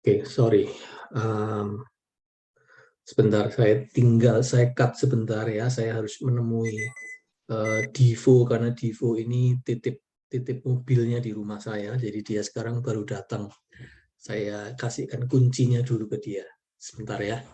Oke, sorry. Sebentar, saya cut sebentar ya. Saya harus menemui Divo karena Divo ini titip mobilnya di rumah saya. Jadi dia sekarang baru datang. Saya kasihkan kuncinya dulu ke dia. Sebentar ya.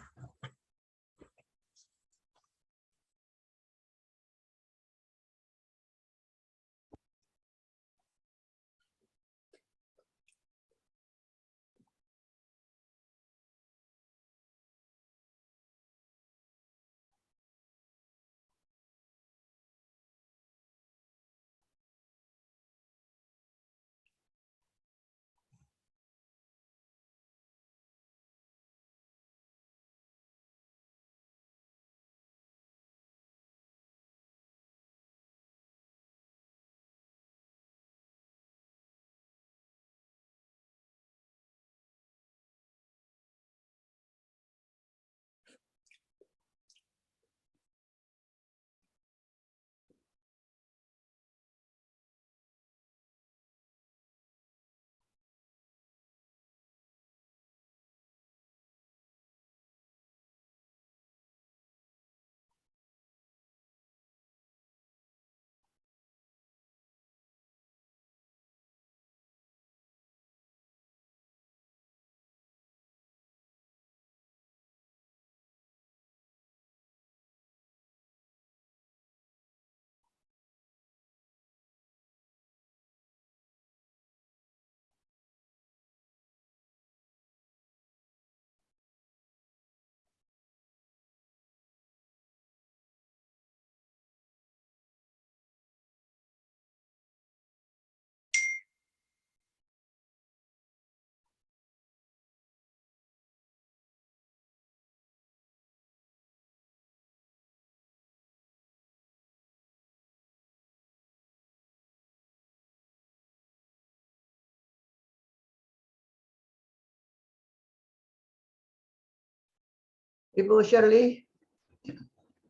Ibu Shirley,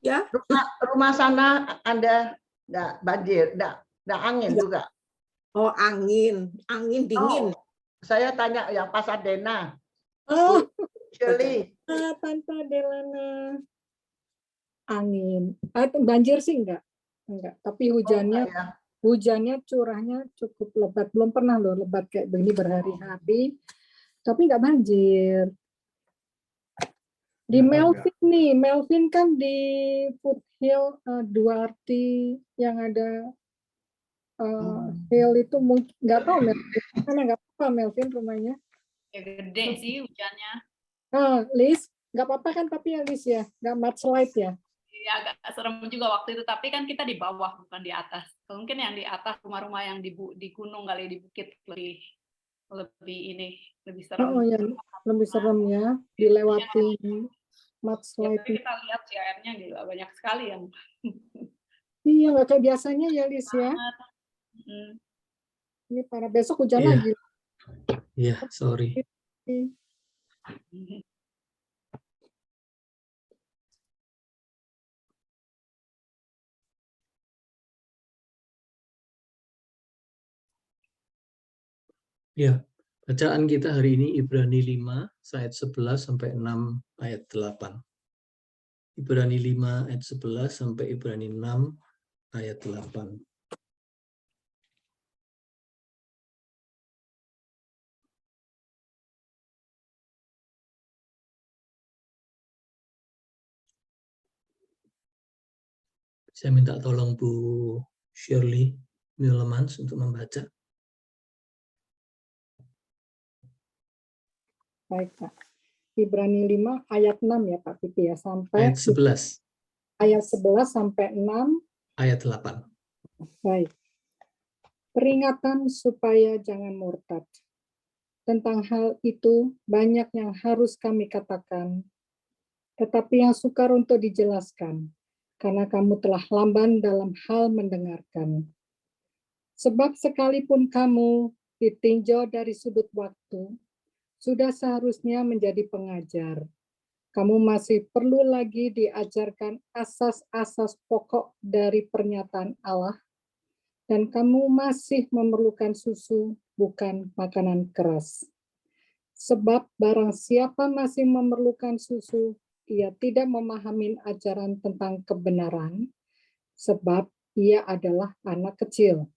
Ya, rumah sana Anda enggak banjir, enggak angin juga. oh angin dingin. Oh, saya tanya yang Pasadena. Oh, Shirley, Tante Delana. Angin. Banjir sih enggak. Tapi hujannya enggak ya. hujannya curahnya cukup lebat. Belum pernah loh lebat kayak begini berhari-hari. Tapi enggak banjir. Di Melvin nih, Melvin kan di Foothill Duarte yang ada hill itu mungkin nggak tahu Melvin karena nggak apa Melvin rumahnya. Ya gede sih hujannya. Liz, nggak apa-apa kan tapi ya Liz ya, nggak mudslide ya. Ya agak serem juga waktu itu, tapi kan kita di bawah bukan di atas. Mungkin yang di atas rumah-rumah yang di gunung kali di bukit lebih serem. Oh ya, lebih serem ya dilewati mudslide. Ya, kita lihat CR-nya gila banyak sekali yang. Iya nggak kayak biasanya ya Liz ya. Ini para besok hujan lagi. Iya, sorry. Ya, bacaan kita hari ini Ibrani 5 ayat 11 sampai 6 ayat 8. Ibrani 5 ayat 11 sampai Ibrani 6 ayat 8. Saya minta tolong Bu Shirley Millemans untuk membaca. Baik Pak. Ibrani 5 ayat 6 ya Pak Pipi ya sampai Ayat 11. Ayat 11 sampai 6 ayat 8. Baik. Peringatan supaya jangan murtad. Tentang hal itu banyak yang harus kami katakan, tetapi yang sukar untuk dijelaskan, karena kamu telah lamban dalam hal mendengarkan. Sebab sekalipun kamu ditinjau dari sudut waktu, sudah seharusnya menjadi pengajar. Kamu masih perlu lagi diajarkan asas-asas pokok dari pernyataan Allah, dan kamu masih memerlukan susu, bukan makanan keras. Sebab barang siapa masih memerlukan susu, ia tidak memahami ajaran tentang kebenaran, sebab ia adalah anak kecil.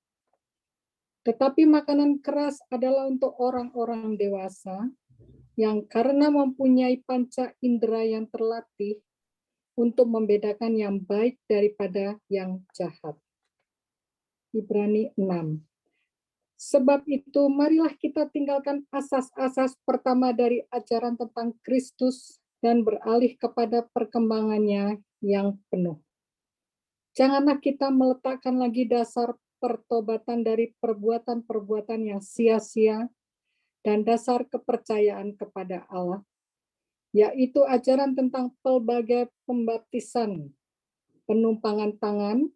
Tetapi makanan keras adalah untuk orang-orang dewasa, yang karena mempunyai panca indera yang terlatih untuk membedakan yang baik daripada yang jahat. Ibrani 6. Sebab itu, marilah kita tinggalkan asas-asas pertama dari ajaran tentang Kristus dan beralih kepada perkembangannya yang penuh. Janganlah kita meletakkan lagi dasar pertobatan dari perbuatan-perbuatan yang sia-sia dan dasar kepercayaan kepada Allah, yaitu ajaran tentang pelbagai pembaptisan, penumpangan tangan,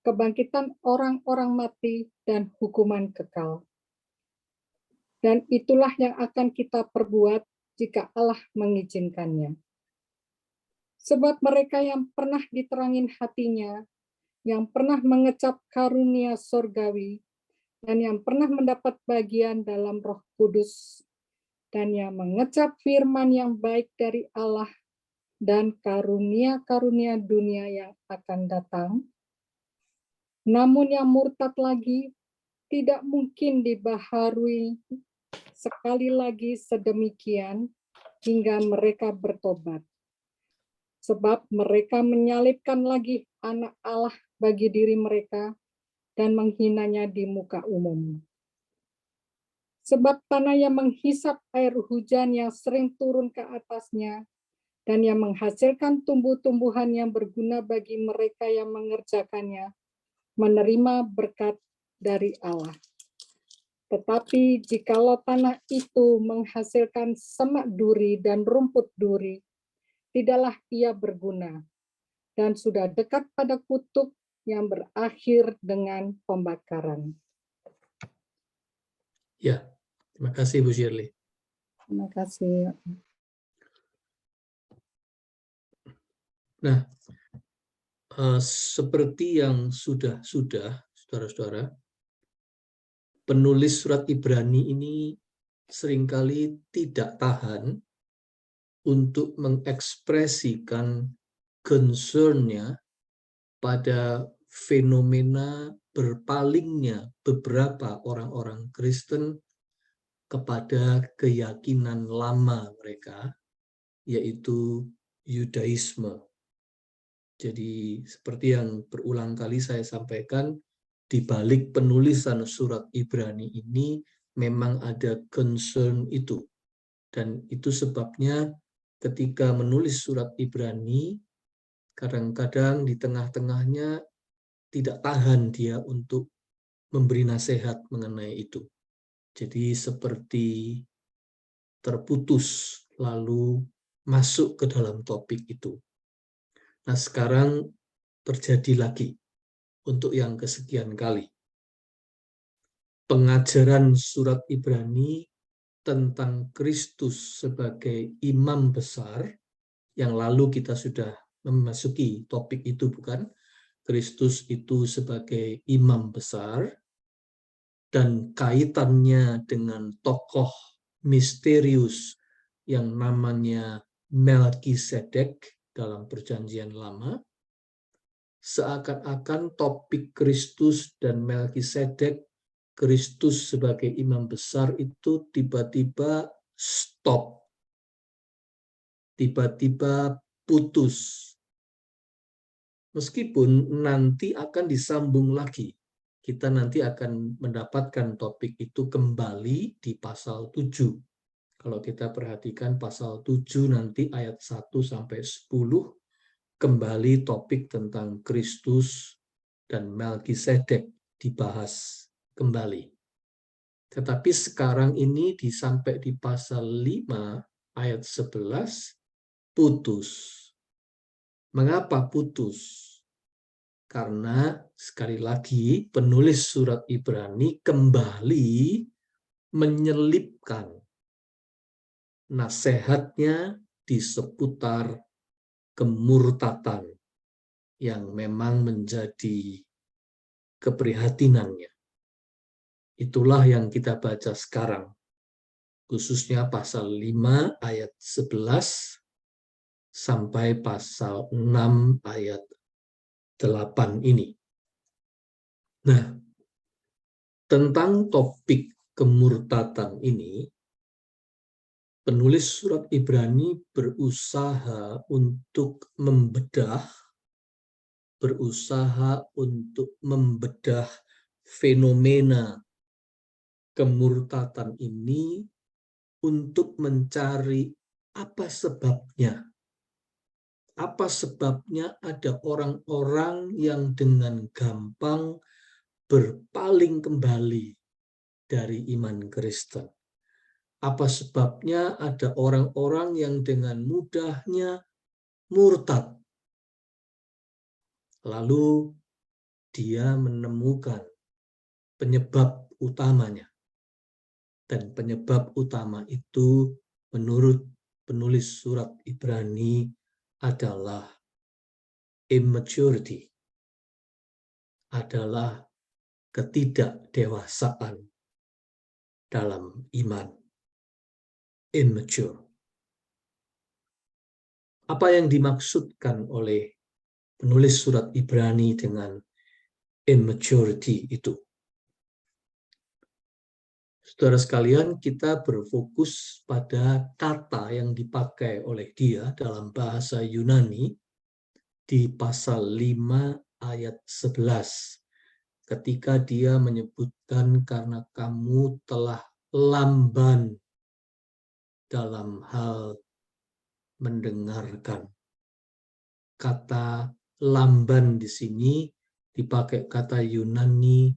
kebangkitan orang-orang mati, dan hukuman kekal. Dan itulah yang akan kita perbuat jika Allah mengizinkannya. Sebab mereka yang pernah diterangin hatinya, yang pernah mengecap karunia sorgawi, dan yang pernah mendapat bagian dalam Roh Kudus, dan yang mengecap firman yang baik dari Allah, dan karunia-karunia dunia yang akan datang, namun yang murtad lagi tidak mungkin dibaharui sekali lagi sedemikian hingga mereka bertobat. Sebab mereka menyalibkan lagi anak Allah bagi diri mereka dan menghinanya di muka umum. Sebab tanah yang menghisap air hujan yang sering turun ke atasnya dan yang menghasilkan tumbuh-tumbuhan yang berguna bagi mereka yang mengerjakannya, menerima berkat dari Allah. Tetapi jikalau tanah itu menghasilkan semak duri dan rumput duri, tidaklah ia berguna, dan sudah dekat pada kutuk yang berakhir dengan pembakaran. Ya, terima kasih Bu Shirley. Terima kasih. Nah, seperti yang sudah saudara-saudara, penulis surat Ibrani ini seringkali tidak tahan untuk mengekspresikan concern-nya pada fenomena berpalingnya beberapa orang-orang Kristen kepada keyakinan lama mereka, yaitu Yudaisme. Jadi seperti yang berulang kali saya sampaikan, di balik penulisan surat Ibrani ini memang ada concern itu. Dan itu sebabnya ketika menulis surat Ibrani, kadang-kadang di tengah-tengahnya tidak tahan dia untuk memberi nasihat mengenai itu. Jadi seperti terputus lalu masuk ke dalam topik itu. Nah, sekarang terjadi lagi untuk yang kesekian kali. Pengajaran surat Ibrani tentang Kristus sebagai imam besar, yang lalu kita sudah memasuki topik itu, bukan? Kristus itu sebagai imam besar, dan kaitannya dengan tokoh misterius yang namanya Melkisedek dalam Perjanjian Lama, seakan-akan topik Kristus dan Melkisedek, Kristus sebagai imam besar itu tiba-tiba stop, tiba-tiba putus. Meskipun nanti akan disambung lagi, kita nanti akan mendapatkan topik itu kembali di pasal 7. Kalau kita perhatikan pasal 7 nanti ayat 1-10, kembali topik tentang Kristus dan Melkisedek dibahas kembali. Tetapi sekarang ini sampai di pasal 5 ayat 11 putus. Mengapa putus? Karena sekali lagi penulis surat Ibrani kembali menyelipkan nasihatnya di seputar kemurtatan yang memang menjadi keprihatinannya. Itulah yang kita baca sekarang. khususnya pasal 5 ayat 11 sampai pasal 6 ayat 8 ini. Nah, tentang topik kemurtatan ini, penulis surat Ibrani berusaha untuk membedah fenomena kemurtatan ini untuk mencari apa sebabnya. Apa sebabnya ada orang-orang yang dengan gampang berpaling kembali dari iman Kristen? Apa sebabnya ada orang-orang yang dengan mudahnya murtad? Lalu dia menemukan penyebab utamanya. Dan penyebab utama itu menurut penulis surat Ibrani adalah immaturity, adalah ketidakdewasaan dalam iman. Immature. Apa yang dimaksudkan oleh penulis surat Ibrani dengan immaturity itu? Saudara sekalian, kita berfokus pada kata yang dipakai oleh dia dalam bahasa Yunani di pasal 5 ayat 11. Ketika dia menyebutkan karena kamu telah lamban dalam hal mendengarkan. Kata lamban di sini dipakai kata Yunani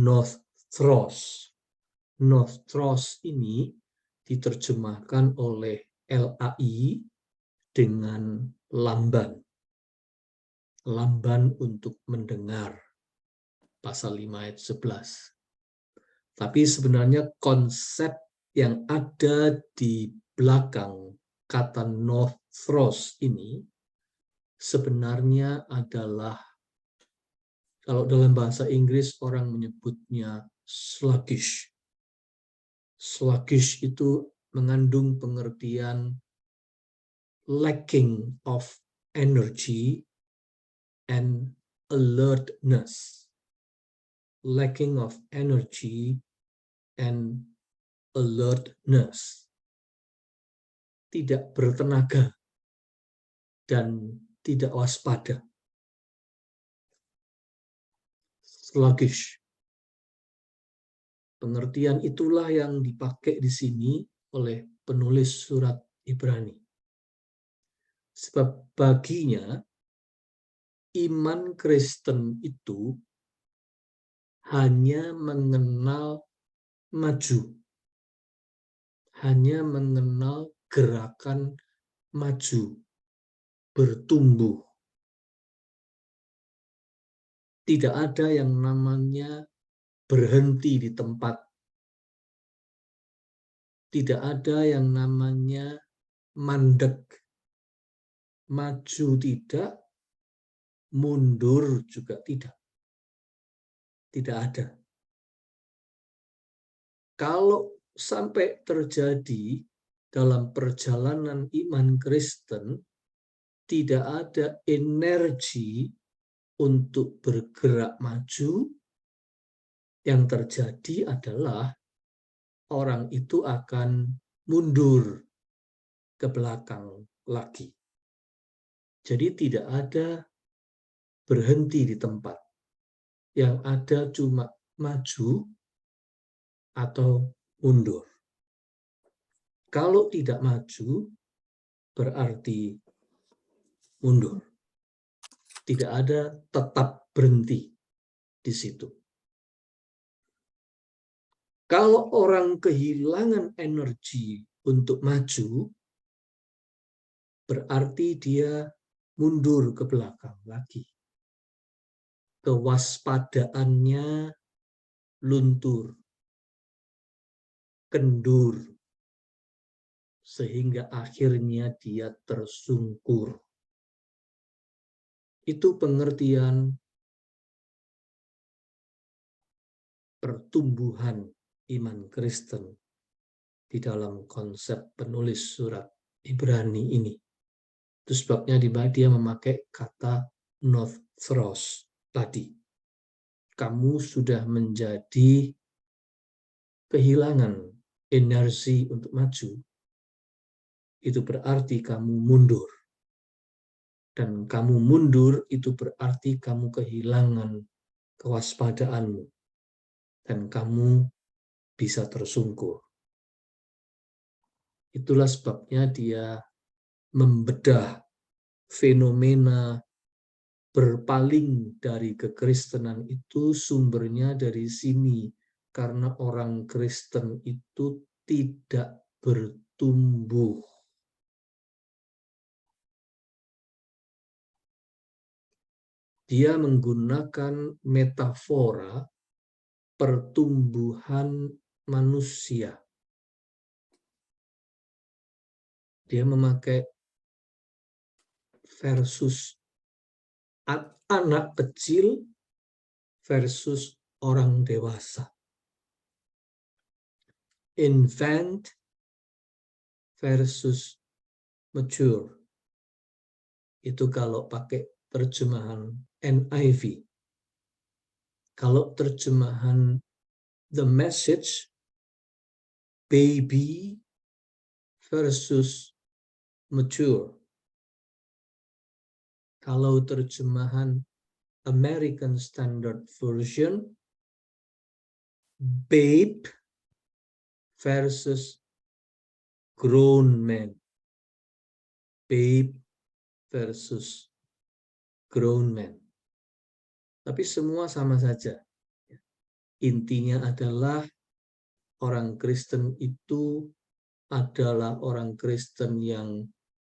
nothros. Nothros ini diterjemahkan oleh LAI dengan lamban. Lamban untuk mendengar. Pasal 5 ayat 11. Tapi sebenarnya konsep yang ada di belakang kata nothros ini sebenarnya adalah, kalau dalam bahasa Inggris orang menyebutnya sluggish. Sluggish itu mengandung pengertian lacking of energy and alertness. Lacking of energy and alertness. Tidak bertenaga dan tidak waspada. Sluggish. Pengertian itulah yang dipakai di sini oleh penulis surat Ibrani. Sebab baginya iman Kristen itu hanya mengenal maju. Hanya mengenal gerakan maju, bertumbuh. Tidak ada yang namanya berhenti di tempat. Tidak ada yang namanya mandek. Maju tidak, mundur juga tidak. Tidak ada. Kalau sampai terjadi dalam perjalanan iman Kristen, tidak ada energi untuk bergerak maju, yang terjadi adalah orang itu akan mundur ke belakang lagi. Jadi tidak ada berhenti di tempat. Yang ada cuma maju atau mundur. Kalau tidak maju, berarti mundur. Tidak ada tetap berhenti di situ. Kalau orang kehilangan energi untuk maju, berarti dia mundur ke belakang lagi. Kewaspadaannya luntur, kendur, sehingga akhirnya dia tersungkur. Itu pengertian pertumbuhan iman Kristen di dalam konsep penulis surat Ibrani ini. Itu sebabnya dia memakai kata nothros tadi. Kamu sudah menjadi kehilangan energi untuk maju. Itu berarti kamu mundur. Dan kamu mundur itu berarti kamu kehilangan kewaspadaanmu. Dan kamu bisa tersungkur. Itulah sebabnya dia membedah fenomena berpaling dari kekristenan itu sumbernya dari sini. Karena orang Kristen itu tidak bertumbuh. Dia menggunakan metafora pertumbuhan manusia. Dia memakai versus anak kecil versus orang dewasa. Infant versus mature. Itu kalau pakai terjemahan NIV. Kalau terjemahan The Message, baby versus mature. Kalau terjemahan American Standard Version, babe versus grown man. Babe versus grown man. Tapi semua sama saja. Intinya adalah orang Kristen itu adalah orang Kristen yang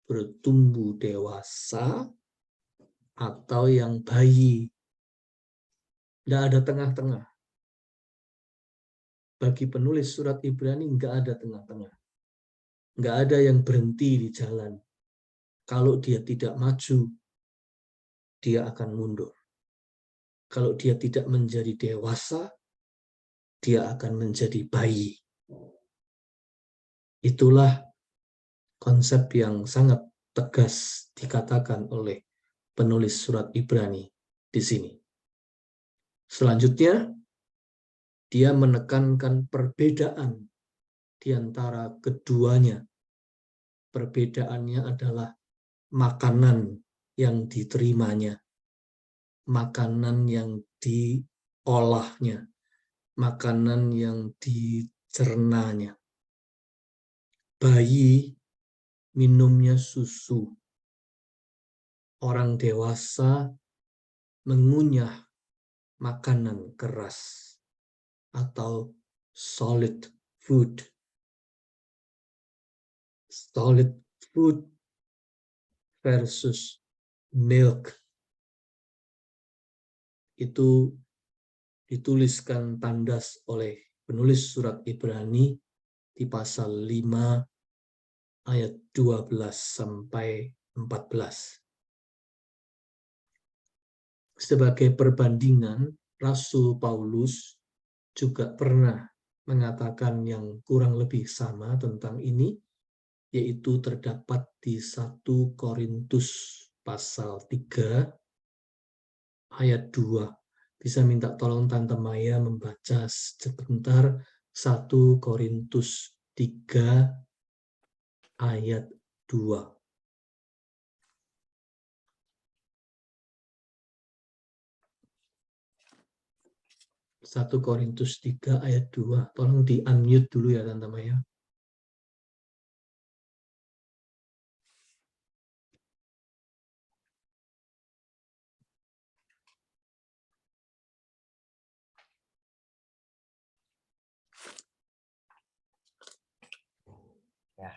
bertumbuh dewasa atau yang bayi. Tidak ada tengah-tengah. Bagi penulis surat Ibrani nggak ada tengah-tengah. Nggak ada yang berhenti di jalan. Kalau dia tidak maju, dia akan mundur. Kalau dia tidak menjadi dewasa, dia akan menjadi bayi. Itulah konsep yang sangat tegas dikatakan oleh penulis surat Ibrani di sini. Selanjutnya, dia menekankan perbedaan di antara keduanya. Perbedaannya adalah makanan yang diterimanya, makanan yang diolahnya, makanan yang dicernanya. Bayi minumnya susu. Orang dewasa mengunyah makanan keras atau solid food. Solid food versus milk. Itu dituliskan tandas oleh penulis surat Ibrani di pasal 5 ayat 12 sampai 14. Sebagai perbandingan, Rasul Paulus juga pernah mengatakan yang kurang lebih sama tentang ini, yaitu terdapat di 1 Korintus pasal 3 ayat 2. Bisa minta tolong Tante Maya membaca sebentar 1 Korintus 3 ayat 2. 1 Korintus 3 ayat 2. Tolong di-unmute dulu ya Tante Maya.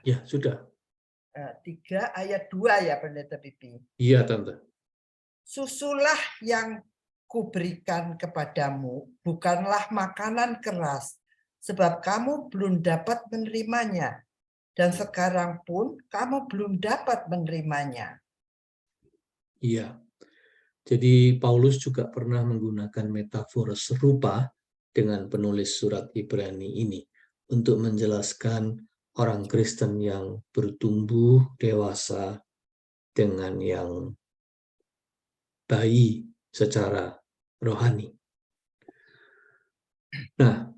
Ya, sudah. 3 ayat 2 ya Pendeta Pipi. Iya, Tante. Susulah yang kuberikan kepadamu bukanlah makanan keras, sebab kamu belum dapat menerimanya, dan sekarang pun kamu belum dapat menerimanya. Iya. Jadi Paulus juga pernah menggunakan metafora serupa dengan penulis surat Ibrani ini untuk menjelaskan orang Kristen yang bertumbuh dewasa dengan yang bayi secara rohani. Nah,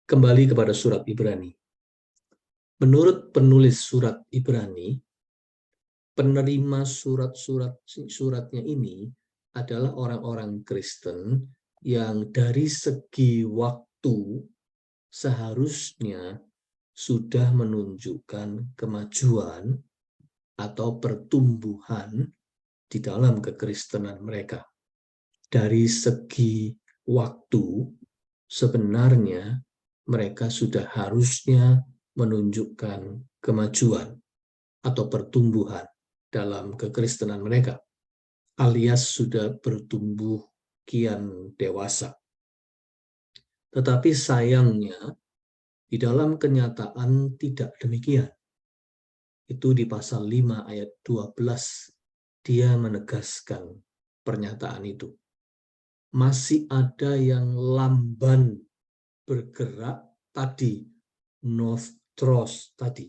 kembali kepada surat Ibrani. Menurut penulis surat Ibrani, penerima suratnya ini adalah orang-orang Kristen yang dari segi waktu seharusnya sudah menunjukkan kemajuan atau pertumbuhan di dalam kekristenan mereka. Dari segi waktu, sebenarnya mereka sudah harusnya menunjukkan kemajuan atau pertumbuhan dalam kekristenan mereka, alias sudah bertumbuh kian dewasa. Tetapi sayangnya, di dalam kenyataan tidak demikian. Itu di pasal 5 ayat 12, dia menegaskan pernyataan itu. Masih ada yang lamban bergerak tadi, nothros tadi.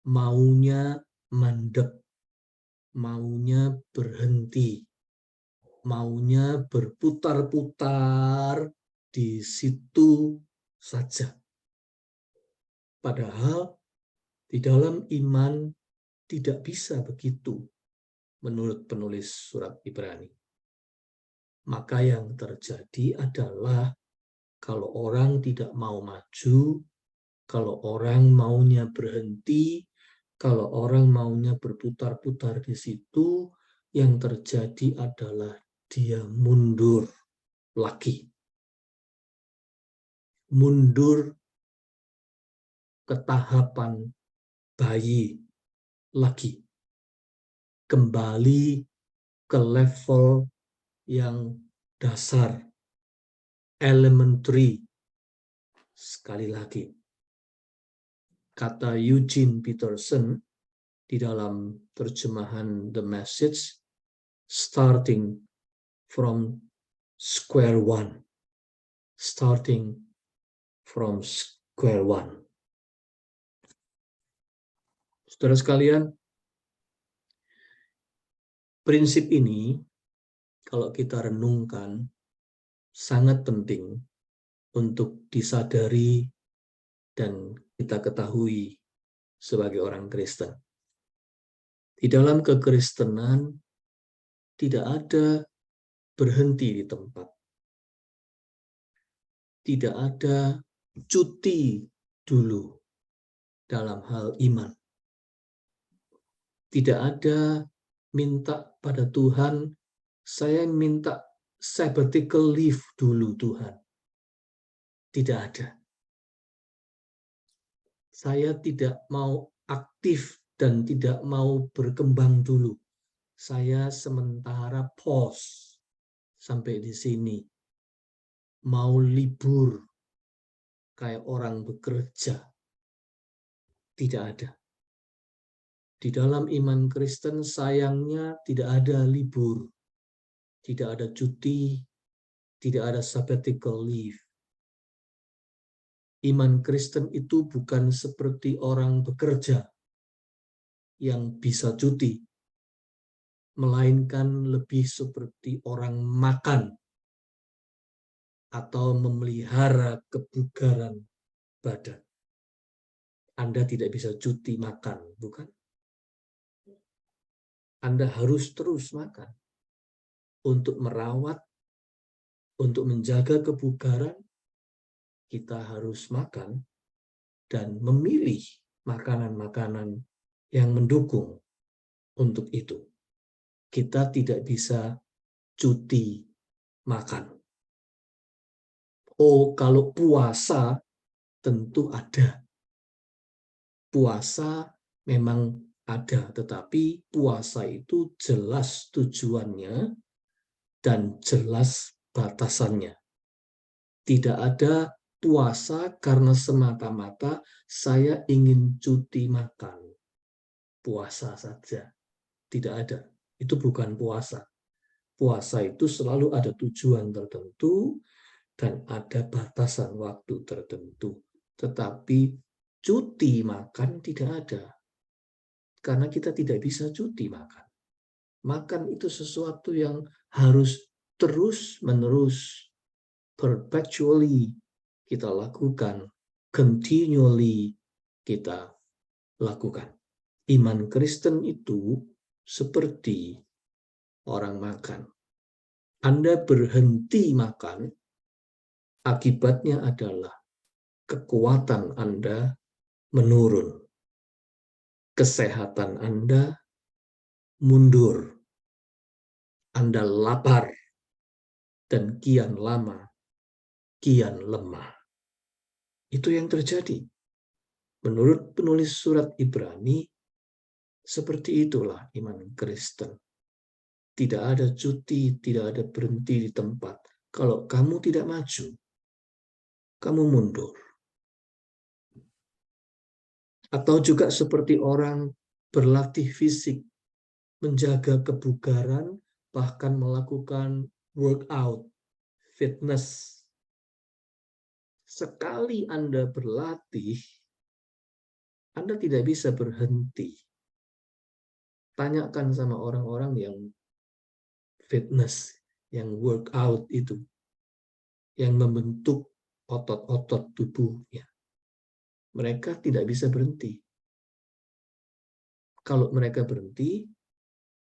Maunya mandek, maunya berhenti, maunya berputar-putar di situ saja. Padahal di dalam iman tidak bisa begitu menurut penulis surat Ibrani. Maka yang terjadi adalah kalau orang tidak mau maju, kalau orang maunya berhenti, kalau orang maunya berputar-putar di situ, yang terjadi adalah dia mundur lagi. Mundur ke tahapan bayi lagi. Kembali ke level yang dasar, elementary. Sekali lagi, kata Eugene Peterson di dalam terjemahan The Message, starting from square one. Starting from square one. Saudara sekalian, prinsip ini kalau kita renungkan sangat penting untuk disadari dan kita ketahui sebagai orang Kristen. Di dalam kekristenan tidak ada berhenti di tempat. Tidak ada cuti dulu dalam hal iman. Tidak ada minta pada Tuhan, saya minta sabbatical leave dulu Tuhan. Tidak ada. Saya tidak mau aktif dan tidak mau berkembang dulu. Saya sementara pause sampai di sini. Mau libur kayak orang bekerja. Tidak ada. Di dalam iman Kristen sayangnya tidak ada libur. Tidak ada cuti, tidak ada sabbatical leave. Iman Kristen itu bukan seperti orang bekerja yang bisa cuti, melainkan lebih seperti orang makan atau memelihara kebugaran badan. Anda tidak bisa cuti makan, bukan? Anda harus terus makan untuk merawat, untuk menjaga kebugaran. Kita harus makan dan memilih makanan-makanan yang mendukung untuk itu. Kita tidak bisa cuti makan. Oh, kalau puasa tentu ada. Puasa memang ada, tetapi puasa itu jelas tujuannya dan jelas batasannya. Tidak ada puasa karena semata-mata saya ingin cuti makan. Puasa saja. Tidak ada. Itu bukan puasa. Puasa itu selalu ada tujuan tertentu dan ada batasan waktu tertentu. Tetapi cuti makan tidak ada. Karena kita tidak bisa cuti makan. Makan itu sesuatu yang harus terus-menerus, perpetually kita lakukan, continually kita lakukan. Iman Kristen itu seperti orang makan. Anda berhenti makan, akibatnya adalah kekuatan Anda menurun. Kesehatan Anda mundur. Anda lapar dan kian lama, kian lemah. Itu yang terjadi. Menurut penulis surat Ibrani, seperti itulah iman Kristen. Tidak ada cuti, tidak ada berhenti di tempat. Kalau kamu tidak maju, kamu mundur. Atau juga seperti orang berlatih fisik, menjaga kebugaran, bahkan melakukan workout, fitness. Sekali Anda berlatih, Anda tidak bisa berhenti. Tanyakan sama orang-orang yang fitness, yang workout itu, yang membentuk otot-otot tubuhnya. Mereka tidak bisa berhenti. Kalau mereka berhenti,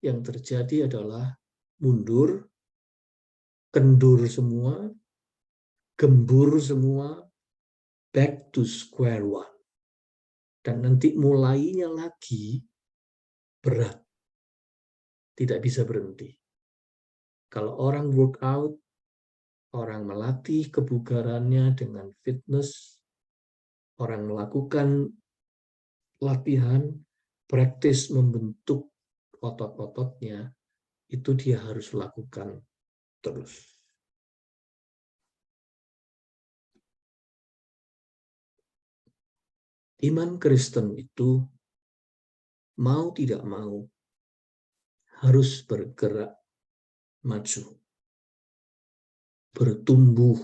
yang terjadi adalah mundur, kendur semua, gembur semua, back to square one. Dan nanti mulainya lagi berat. Tidak bisa berhenti. Kalau orang workout, orang melatih kebugarannya dengan fitness, orang melakukan latihan, praktis membentuk otot-ototnya, itu dia harus lakukan terus. Iman Kristen itu mau tidak mau harus bergerak maju, bertumbuh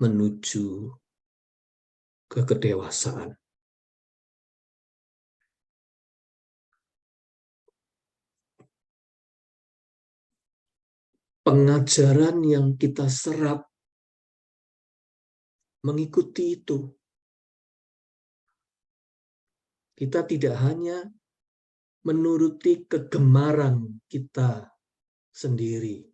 menuju ke kedewasaan. Pengajaran yang kita serap mengikuti itu. Kita tidak hanya menuruti kegemaran kita sendiri,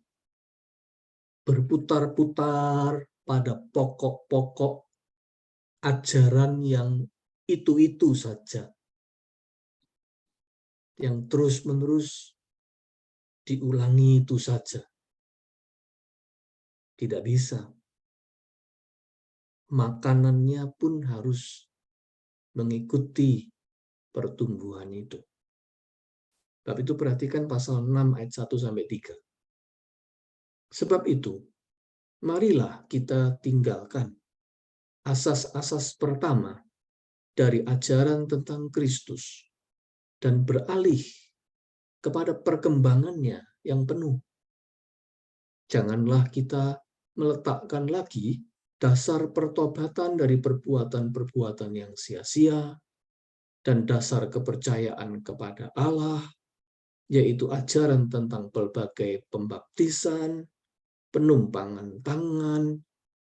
berputar-putar pada pokok-pokok ajaran yang itu-itu saja, yang terus-menerus diulangi itu saja. Tidak bisa. Makanannya pun harus mengikuti pertumbuhan itu. Tapi itu perhatikan pasal 6 ayat 1-3. Sebab itu, marilah kita tinggalkan asas-asas pertama dari ajaran tentang Kristus dan beralih kepada perkembangannya yang penuh. Janganlah kita meletakkan lagi dasar pertobatan dari perbuatan-perbuatan yang sia-sia dan dasar kepercayaan kepada Allah, yaitu ajaran tentang pelbagai pembaptisan, penumpangan tangan,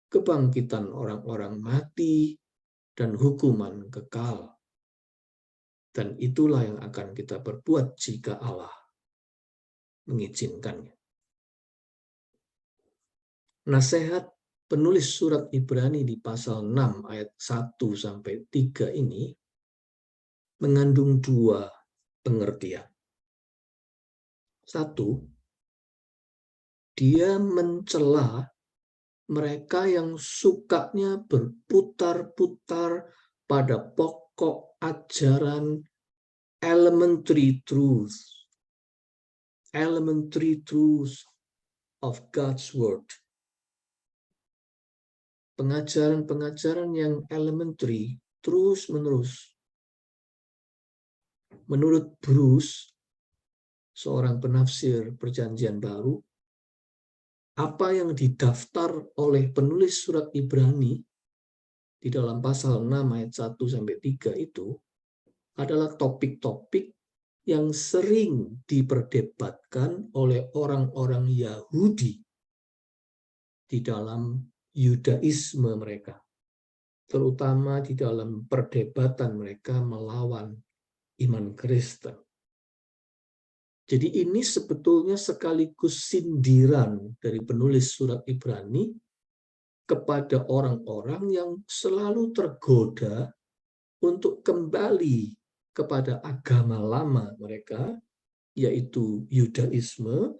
kebangkitan orang-orang mati, dan hukuman kekal. Dan itulah yang akan kita perbuat jika Allah mengizinkannya. Nasihat penulis surat Ibrani di pasal 6 ayat 1-3 ini mengandung dua pengertian. Satu, dia mencela mereka yang sukanya berputar-putar pada pokok ajaran elementary truths of God's Word. Pengajaran-pengajaran yang elementary terus-menerus. Menurut Bruce, seorang penafsir Perjanjian Baru, apa yang didaftar oleh penulis surat Ibrani di dalam pasal 6 ayat 1-3 itu adalah topik-topik yang sering diperdebatkan oleh orang-orang Yahudi di dalam Yudaisme mereka, terutama di dalam perdebatan mereka melawan iman Kristen. Jadi ini sebetulnya sekaligus sindiran dari penulis surat Ibrani kepada orang-orang yang selalu tergoda untuk kembali kepada agama lama mereka, yaitu Yudaisme,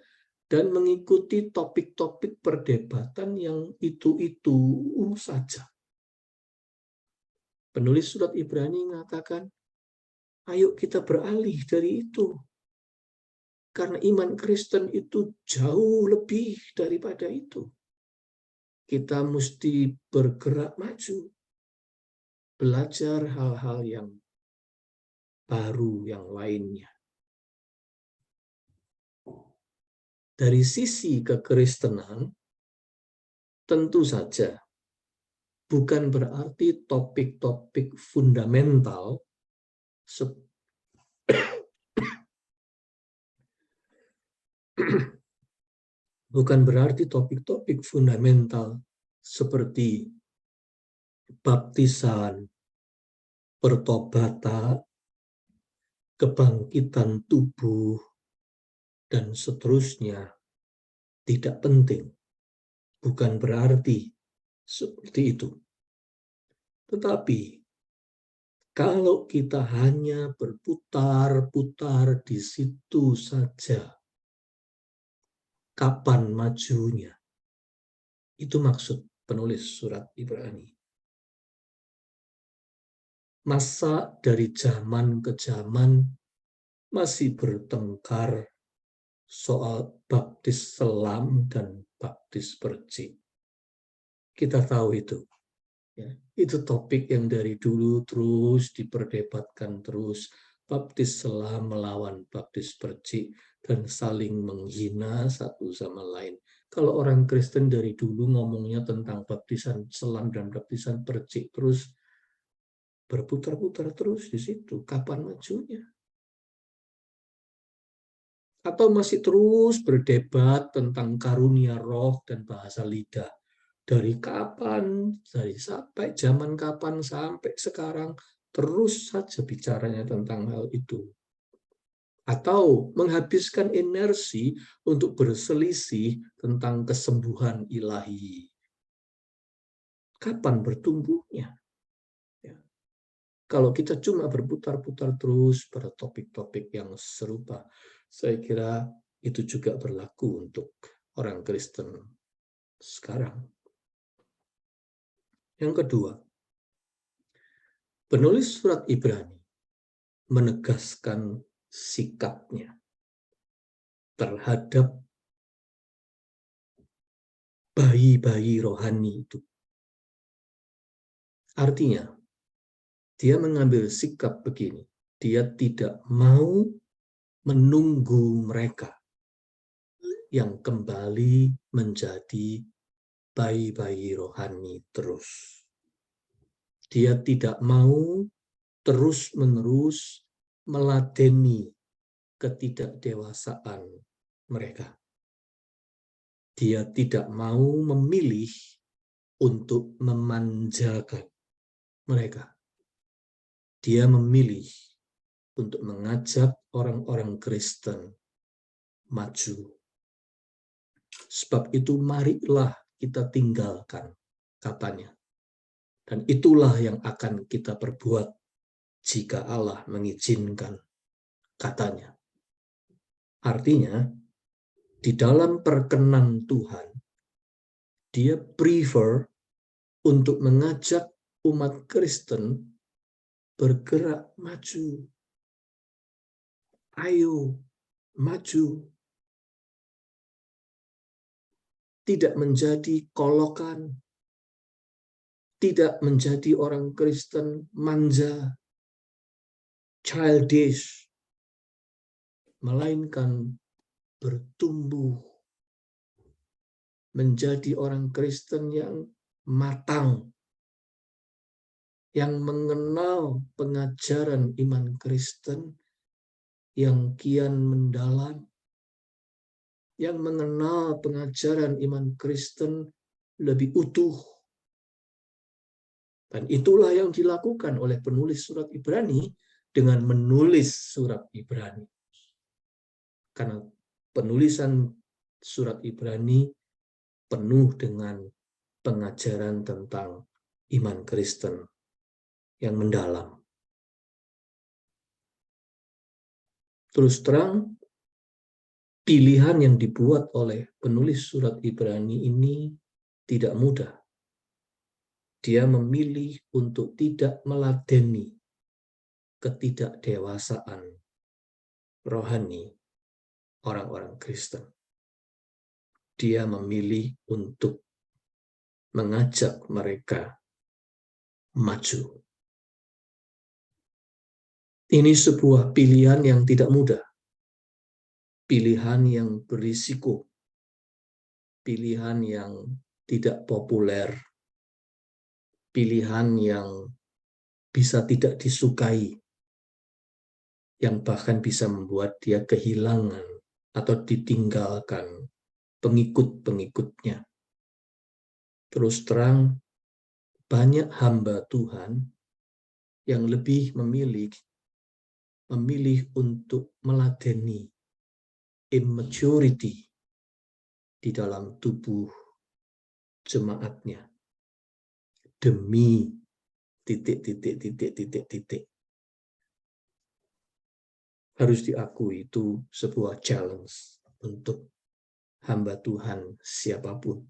dan mengikuti topik-topik perdebatan yang itu-itu saja. Penulis surat Ibrani mengatakan, ayo kita beralih dari itu. Karena iman Kristen itu jauh lebih daripada itu. Kita mesti bergerak maju, belajar hal-hal yang baru yang lainnya. Dari sisi kekristenan, tentu saja bukan berarti topik-topik fundamental bukan berarti topik-topik fundamental seperti baptisan, pertobatan, kebangkitan tubuh, dan seterusnya tidak penting. Bukan berarti seperti itu. Tetapi kalau kita hanya berputar-putar di situ saja, kapan majunya? Itu maksud penulis surat Ibrani. Masa dari zaman ke zaman masih bertengkar soal baptis selam dan baptis percik. Kita tahu itu. Ya, itu topik yang dari dulu terus diperdebatkan terus. Baptis selam melawan baptis percik dan saling menghina satu sama lain. Kalau orang Kristen dari dulu ngomongnya tentang baptisan selam dan baptisan percik terus berputar-putar terus di situ. Kapan majunya? Atau masih terus berdebat tentang karunia roh dan bahasa lidah. Dari kapan, dari sampai zaman kapan sampai sekarang, terus saja bicaranya tentang hal itu. Atau menghabiskan energi untuk berselisih tentang kesembuhan ilahi. Kapan bertumbuhnya? Ya. Kalau kita cuma berputar-putar terus pada topik-topik yang serupa, saya kira itu juga berlaku untuk orang Kristen sekarang. Yang kedua, penulis surat Ibrani menegaskan sikapnya terhadap bayi-bayi rohani itu. Artinya, dia mengambil sikap begini, dia tidak mau menunggu mereka yang kembali menjadi bayi-bayi rohani terus. Dia tidak mau terus-menerus meladeni ketidakdewasaan mereka. Dia tidak mau memilih untuk memanjakan mereka. Dia memilih untuk mengajak orang-orang Kristen maju. Sebab itu marilah kita tinggalkan, katanya. Dan itulah yang akan kita perbuat jika Allah mengizinkan, katanya. Artinya, di dalam perkenan Tuhan, dia prefer untuk mengajak umat Kristen bergerak maju. Ayo, maju. Tidak menjadi kolokan, tidak menjadi orang Kristen manja, childish, melainkan bertumbuh menjadi orang Kristen yang matang, yang mengenal pengajaran iman Kristen yang kian mendalam, yang mengenal pengajaran iman Kristen lebih utuh. Dan itulah yang dilakukan oleh penulis surat Ibrani dengan menulis surat Ibrani. Karena penulisan surat Ibrani penuh dengan pengajaran tentang iman Kristen yang mendalam. Terus terang, pilihan yang dibuat oleh penulis surat Ibrani ini tidak mudah. Dia memilih untuk tidak meladeni ketidakdewasaan rohani orang-orang Kristen. Dia memilih untuk mengajak mereka maju. Ini sebuah pilihan yang tidak mudah. Pilihan yang berisiko. Pilihan yang tidak populer. Pilihan yang bisa tidak disukai. Yang bahkan bisa membuat dia kehilangan atau ditinggalkan pengikut-pengikutnya. Terus terang, banyak hamba Tuhan yang lebih memilih untuk meladeni immaturity di dalam tubuh jemaatnya demi titik. Harus diakui itu sebuah challenge untuk hamba Tuhan siapapun.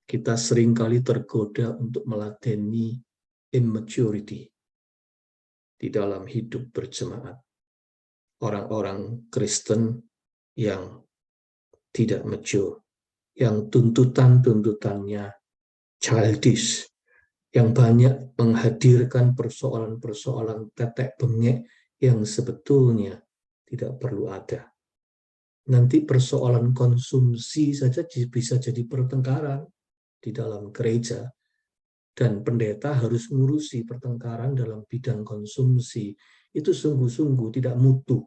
Kita seringkali tergoda untuk meladeni immaturity di dalam hidup berjemaat. Orang-orang Kristen yang tidak mature, yang tuntutannya childish, yang banyak menghadirkan persoalan-persoalan tetek bengek yang sebetulnya tidak perlu ada. Nanti persoalan konsumsi saja bisa jadi pertengkaran di dalam gereja, dan pendeta harus mengurusi pertengkaran dalam bidang konsumsi. Itu sungguh-sungguh tidak mutu.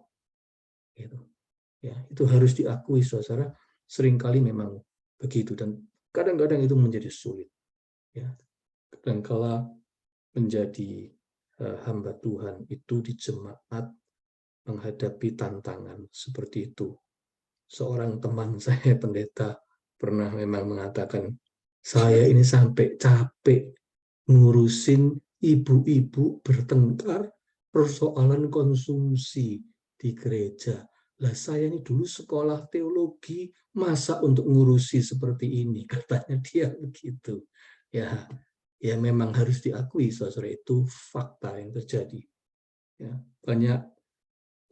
Itu harus diakui, saudara. Seringkali memang begitu, dan kadang-kadang itu menjadi sulit. Kadang-kala menjadi hamba Tuhan itu di jemaat menghadapi tantangan seperti itu. Seorang teman saya, pendeta, pernah memang mengatakan, saya ini sampai capek ngurusin ibu-ibu bertengkar persoalan konsumsi di gereja. Lah saya ini dulu sekolah teologi, masa untuk ngurusi seperti ini, katanya dia begitu. Ya memang harus diakui, saudara, itu fakta yang terjadi. Banyak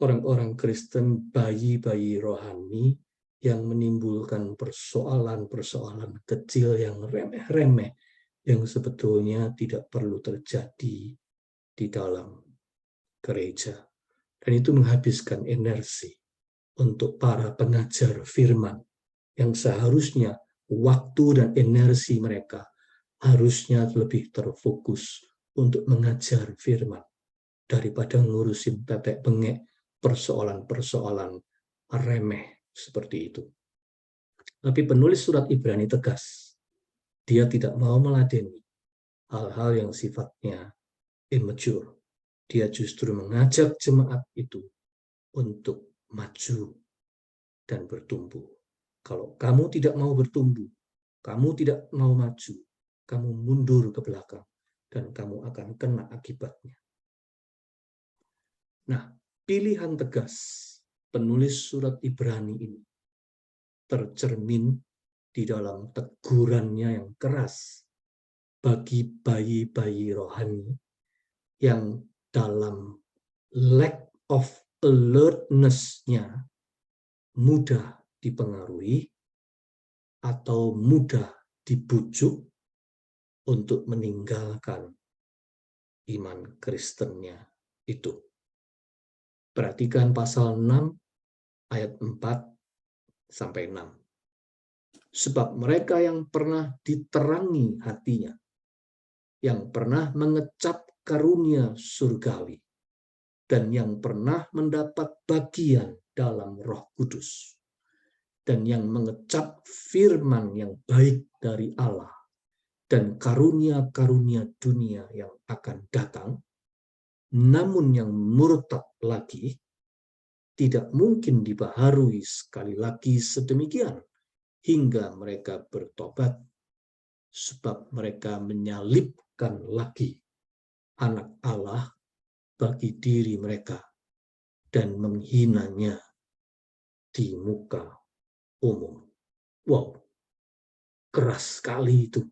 orang-orang Kristen, bayi-bayi rohani yang menimbulkan persoalan-persoalan kecil yang remeh-remeh, yang sebetulnya tidak perlu terjadi di dalam gereja. Dan itu menghabiskan energi untuk para pengajar firman, yang seharusnya waktu dan energi mereka harusnya lebih terfokus untuk mengajar firman, daripada ngurusin tetek bengek persoalan-persoalan remeh seperti itu. Tapi penulis surat Ibrani tegas. Dia tidak mau meladeni hal-hal yang sifatnya immature. Dia justru mengajak jemaat itu untuk maju dan bertumbuh. Kalau kamu tidak mau bertumbuh, kamu tidak mau maju, kamu mundur ke belakang, dan kamu akan kena akibatnya. Nah, pilihan tegas penulis surat Ibrani ini tercermin di dalam tegurannya yang keras bagi bayi-bayi rohani yang dalam lack of alertness-nya mudah dipengaruhi atau mudah dibujuk untuk meninggalkan iman Kristennya itu. Perhatikan pasal 6 ayat 4 sampai 6. Sebab mereka yang pernah diterangi hatinya yang pernah mengecap karunia surgawi, dan yang pernah mendapat bagian dalam Roh Kudus, dan yang mengecap firman yang baik dari Allah, dan karunia-karunia dunia yang akan datang, namun yang murtad lagi, tidak mungkin dibaharui sekali lagi sedemikian, hingga mereka bertobat, sebab mereka menyalibkan lagi anak Allah bagi diri mereka dan menghinanya di muka umum. Wow, keras sekali itu.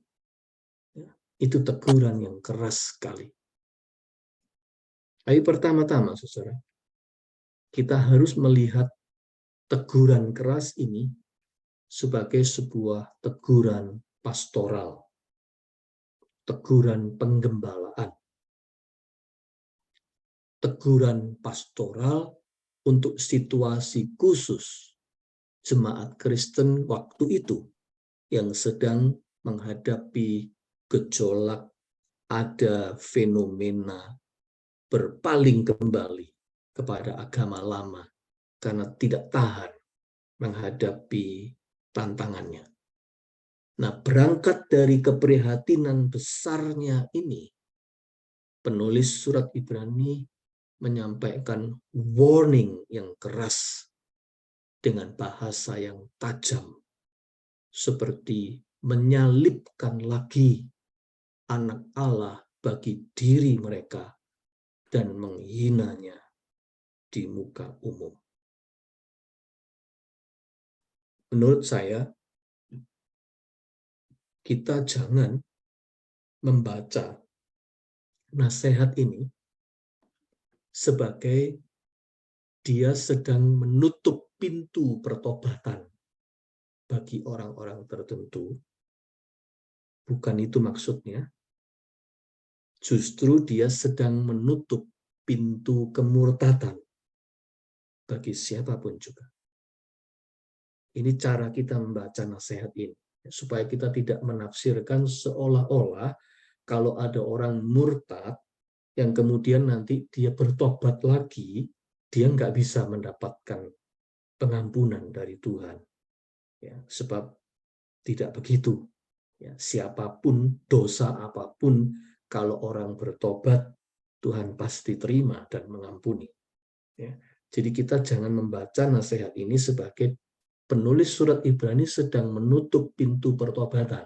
Itu teguran yang keras sekali. Tapi pertama-tama, saudara, kita harus melihat teguran keras ini sebagai sebuah teguran pastoral, teguran penggembalaan, teguran pastoral untuk situasi khusus jemaat Kristen waktu itu yang sedang menghadapi gejolak, ada fenomena berpaling kembali kepada agama lama karena tidak tahan menghadapi tantangannya. Nah, berangkat dari keprihatinan besarnya ini, penulis surat Ibrani menyampaikan warning yang keras dengan bahasa yang tajam, seperti menyalibkan lagi anak Allah bagi diri mereka dan menghinanya di muka umum. Menurut saya, kita jangan membaca nasihat ini sebagai dia sedang menutup pintu pertobatan bagi orang-orang tertentu. Bukan itu maksudnya. Justru dia sedang menutup pintu kemurtatan bagi siapapun juga. Ini cara kita membaca nasihat ini, supaya kita tidak menafsirkan seolah-olah kalau ada orang murtad yang kemudian nanti dia bertobat lagi, dia nggak bisa mendapatkan pengampunan dari Tuhan. Ya, sebab tidak begitu. Ya, siapapun, dosa apapun, kalau orang bertobat, Tuhan pasti terima dan mengampuni. Ya, jadi kita jangan membaca nasihat ini sebagai penulis surat Ibrani sedang menutup pintu pertobatan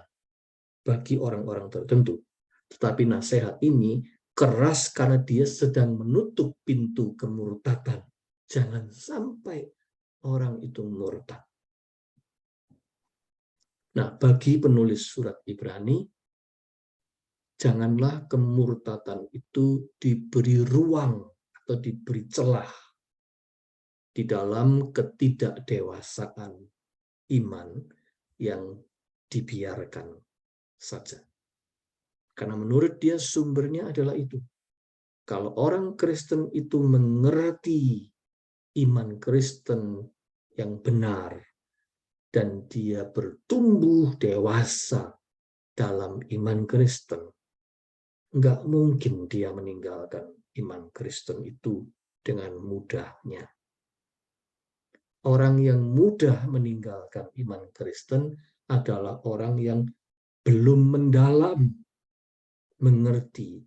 bagi orang-orang tertentu. Tetapi nasihat ini keras karena dia sedang menutup pintu kemurtatan. Jangan sampai orang itu murtad. Nah, bagi penulis surat Ibrani, janganlah kemurtatan itu diberi ruang atau diberi celah di dalam ketidakdewasaan iman yang dibiarkan saja. Karena menurut dia sumbernya adalah itu. Kalau orang Kristen itu mengerti iman Kristen yang benar, dan dia bertumbuh dewasa dalam iman Kristen, nggak mungkin dia meninggalkan iman Kristen itu dengan mudahnya. Orang yang mudah meninggalkan iman Kristen adalah orang yang belum mendalam mengerti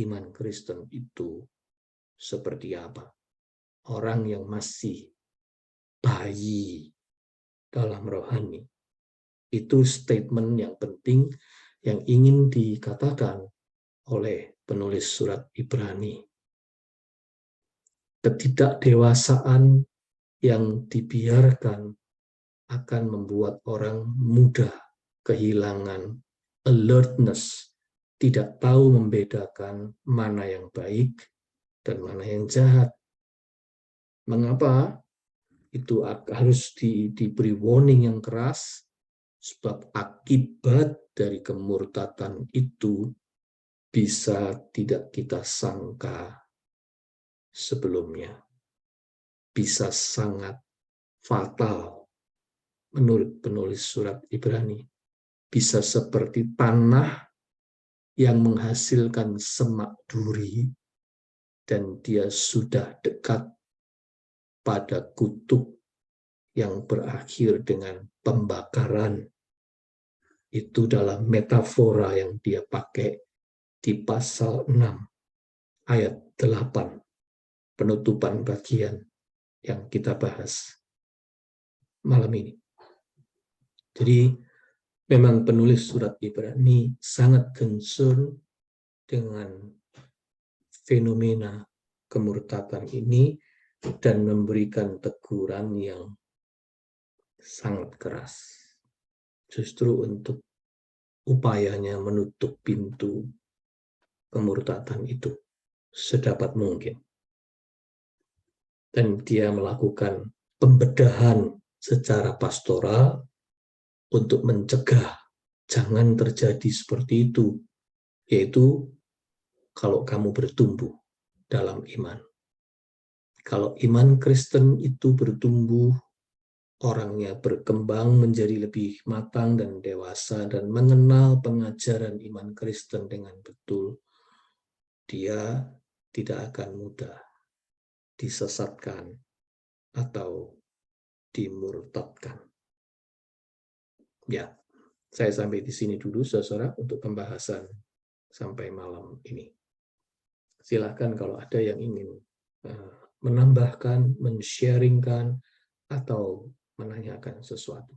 iman Kristen itu seperti apa. Orang yang masih bayi dalam rohani. Itu statement yang penting yang ingin dikatakan oleh penulis surat Ibrani. Ketidakdewasaan yang dibiarkan akan membuat orang mudah kehilangan alertness, tidak tahu membedakan mana yang baik dan mana yang jahat. Mengapa? Itu harus diberi warning yang keras, sebab akibat dari kemurtatan itu bisa tidak kita sangka sebelumnya. Bisa sangat fatal menurut penulis surat Ibrani. Bisa seperti tanah yang menghasilkan semak duri, dan dia sudah dekat pada kutub yang berakhir dengan pembakaran. Itu dalam metafora yang dia pakai di pasal 6 ayat 8, penutupan bagian yang kita bahas malam ini. Jadi memang penulis surat Ibrani sangat concern dengan fenomena kemurtadan ini dan memberikan teguran yang sangat keras. Justru untuk upayanya menutup pintu kemurtadan itu sedapat mungkin. Dan dia melakukan pembedahan secara pastoral untuk mencegah jangan terjadi seperti itu, yaitu kalau kamu bertumbuh dalam iman. Kalau iman Kristen itu bertumbuh, orangnya berkembang menjadi lebih matang dan dewasa dan mengenal pengajaran iman Kristen dengan betul, dia tidak akan mudah disesatkan atau dimurtadkan. Ya, saya sampai di sini dulu, saudara, untuk pembahasan sampai malam ini. Silakan kalau ada yang ingin menambahkan, men-sharingkan, atau menanyakan sesuatu.